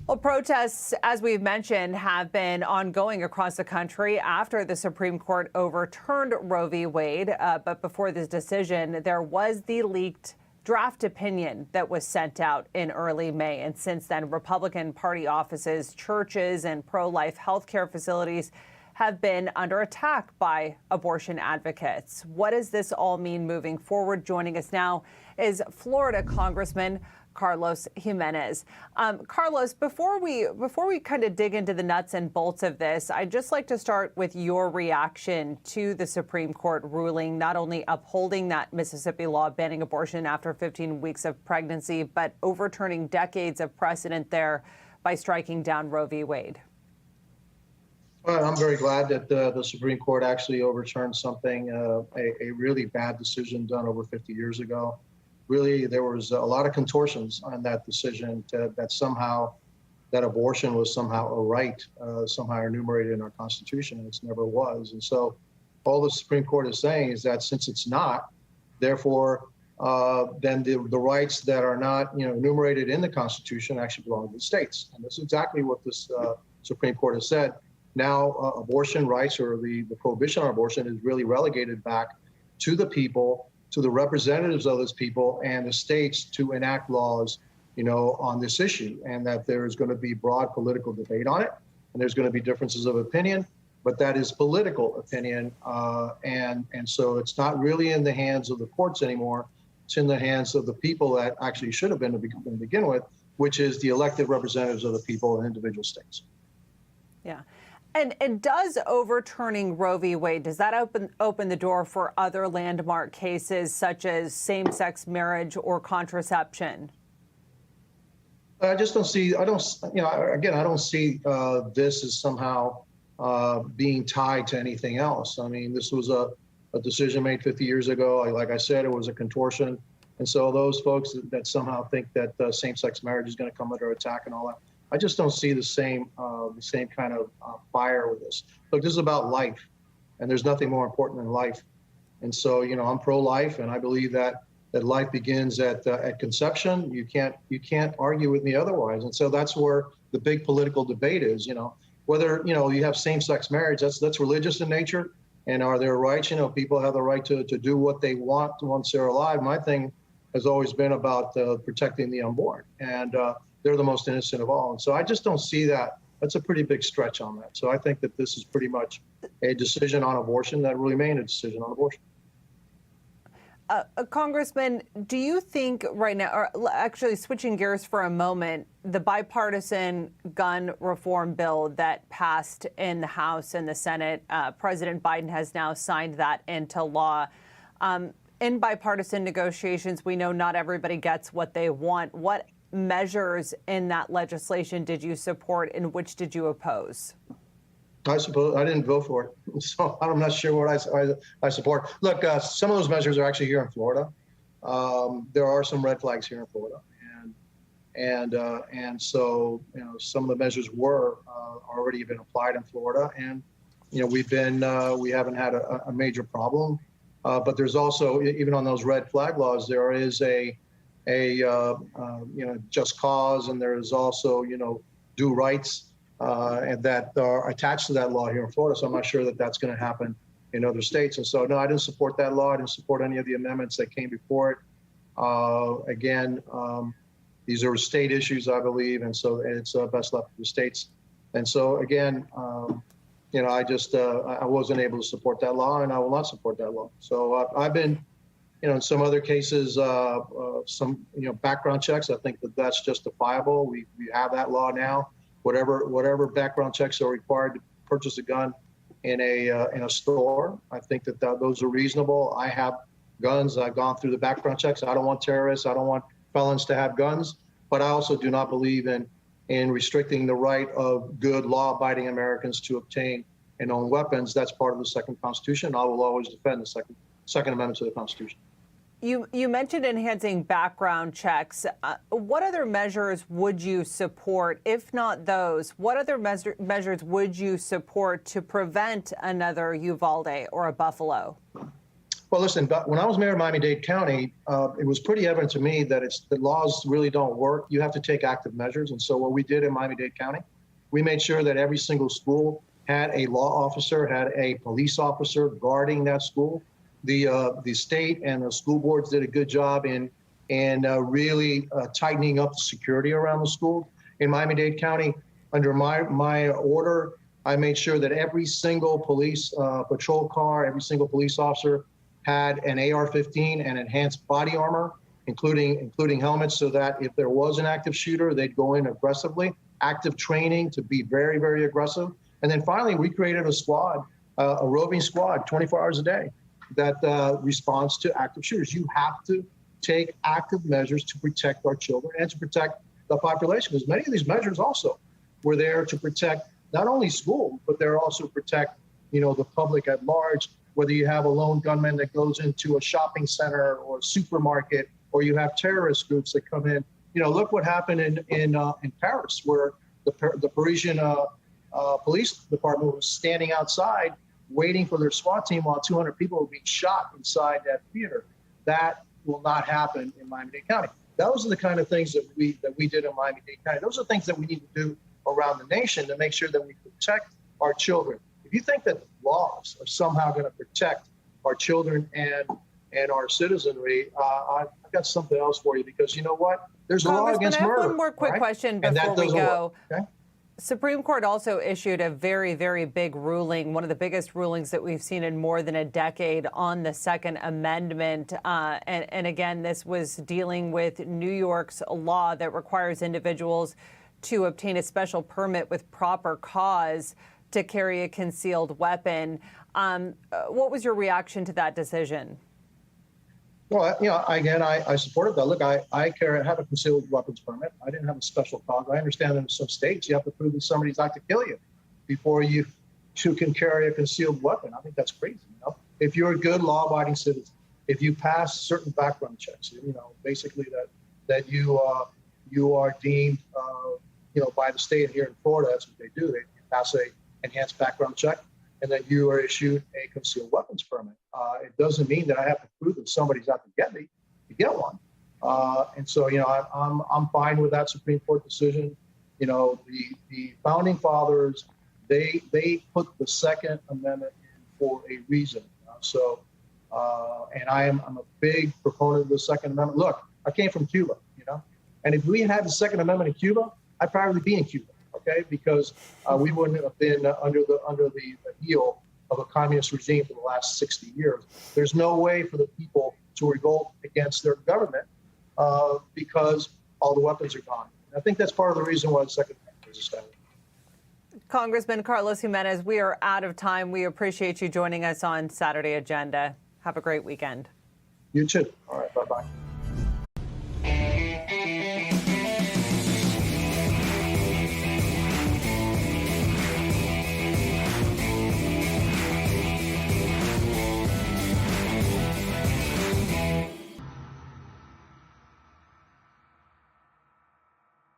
Well, protests, as we've mentioned, have been ongoing across the country after the Supreme Court overturned Roe v. Wade. But before this decision, there was the leaked draft opinion that was sent out in early May. And since then, Republican Party offices, churches, and pro-life healthcare facilities have been under attack by abortion advocates. What does this all mean moving forward? Joining us now is Florida Congressman Carlos Gimenez. Carlos, before we kind of dig into the nuts and bolts of this, I'd just like to start with your reaction to the Supreme Court ruling, not only upholding that Mississippi law banning abortion after 15 weeks of pregnancy, but overturning decades of precedent there by striking down Roe v. Wade. Well, I'm very glad that the Supreme Court actually overturned something, a really bad decision done over 50 years ago. Really, there was a lot of contortions on that decision that somehow that abortion was somehow a right, somehow enumerated in our Constitution, and it never was. And so all the Supreme Court is saying is that since it's not, therefore, then the rights that are not enumerated in the Constitution actually belong to the states. And that's exactly what this Supreme Court has said. Now, abortion rights or the prohibition on abortion is really relegated back to the people, to the representatives of those people and the states to enact laws, on this issue, and that there is going to be broad political debate on it, and there's going to be differences of opinion, but that is political opinion, and so it's not really in the hands of the courts anymore. It's in the hands of the people that actually should have been to begin with, which is the elected representatives of the people in individual states. Yeah. And does overturning Roe v. Wade, does that open the door for other landmark cases such as same-sex marriage or contraception? I just don't see, I don't see this as somehow being tied to anything else. I mean, this was a decision made 50 years ago. Like I said, it was a contortion. And so those folks that somehow think that same-sex marriage is going to come under attack and all that, I just don't see the same kind of fire with this. Look, this is about life, and there's nothing more important than life. And so, I'm pro-life, and I believe that life begins at conception. You can't argue with me otherwise. And so that's where the big political debate is. Whether you have same-sex marriage, that's religious in nature, and are there rights? People have the right to do what they want once they're alive. My thing has always been about protecting the unborn, and they're the most innocent of all. And so I just don't see that. That's a pretty big stretch on that. So I think that this is pretty much a decision on abortion that will remain a decision on abortion. Congressman, do you think right now, or actually switching gears for a moment, the bipartisan gun reform bill that passed in the House and the Senate, President Biden has now signed that into law. In bipartisan negotiations, we know not everybody gets what they want. What measures in that legislation did you support, and which did you oppose? I suppose I didn't vote for it, so I'm not sure what I support. Look, some of those measures are actually here in Florida. There are some red flags here in Florida, and so some of the measures were already been applied in Florida, and we haven't had a major problem. But there's also, even on those red flag laws, there is a just cause, and there is also due rights and that are attached to that law here in Florida. So I'm not sure that that's going to happen in other states. And so no, I didn't support that law. I didn't support any of the amendments that came before it. Again, these are state issues, I believe, and so it's best left to the states. And so again, I wasn't able to support that law, and I will not support that law. So I've been. In some other cases, some background checks. I think that that's justifiable. We have that law now. Whatever background checks are required to purchase a gun in a store, I think that those are reasonable. I have guns. I've gone through the background checks. I don't want terrorists. I don't want felons to have guns. But I also do not believe in restricting the right of good law-abiding Americans to obtain and own weapons. That's part of the Second Constitution. I will always defend the Second Amendment to the Constitution. You mentioned enhancing background checks. What other measures would you support? If not those, what other measures would you support to prevent another Uvalde or a Buffalo? Well, listen, but when I was mayor of Miami-Dade County, it was pretty evident to me that the laws really don't work. You have to take active measures. And so what we did in Miami-Dade County, we made sure that every single school had a law officer, had a police officer guarding that school. The state and the school boards did a good job in really tightening up the security around the school. In Miami-Dade County, under my order, I made sure that every single police patrol car, every single police officer had an AR-15 and enhanced body armor, including helmets, so that if there was an active shooter, they'd go in aggressively. Active training to be very, very aggressive. And then finally, we created a squad, a roving squad, 24 hours a day, that responds to active shooters. You have to take active measures to protect our children and to protect the population, because many of these measures also were there to protect not only schools, but they're also protect, the public at large. Whether you have a lone gunman that goes into a shopping center or a supermarket, or you have terrorist groups that come in. Look what happened in Paris, where the Parisian police department was standing outside waiting for their SWAT team while 200 people were being shot inside that theater. That will not happen in Miami-Dade County. Those are the kind of things that we did in Miami-Dade County. Those are things that we need to do around the nation to make sure that we protect our children. If you think that laws are somehow going to protect our children and our citizenry, I've got something else for you, because you know what? There's a law against murder. I have one more quick question before we go. Okay? Supreme Court also issued a very, very big ruling, one of the biggest rulings that we've seen in more than a decade on the Second Amendment. And again, this was dealing with New York's law that requires individuals to obtain a special permit with proper cause to carry a concealed weapon. What was your reaction to that decision? Well, again, I supported that. Look, I have a concealed weapons permit. I didn't have a special cause. I understand that in some states you have to prove that somebody's out to kill you before you can carry a concealed weapon. I think that's crazy. If you're a good law-abiding citizen, if you pass certain background checks, basically that you are deemed, by the state here in Florida, that's what they do. They pass a enhanced background check, and that you are issued a concealed weapons permit. It doesn't mean that I have to prove that somebody's out to get me to get one. And so, I'm fine with that Supreme Court decision. The founding fathers, they put the Second Amendment in for a reason. And I'm a big proponent of the Second Amendment. Look, I came from Cuba, and if we had the Second Amendment in Cuba, I'd probably be in Cuba. Okay, because we wouldn't have been under the heel of a communist regime for the last 60 years. There's no way for the people to revolt against their government because all the weapons are gone. And I think that's part of the reason why the Second Amendment was established. Congressman Carlos Gimenez, we are out of time. We appreciate you joining us on Saturday Agenda. Have a great weekend. You too. All right, bye-bye.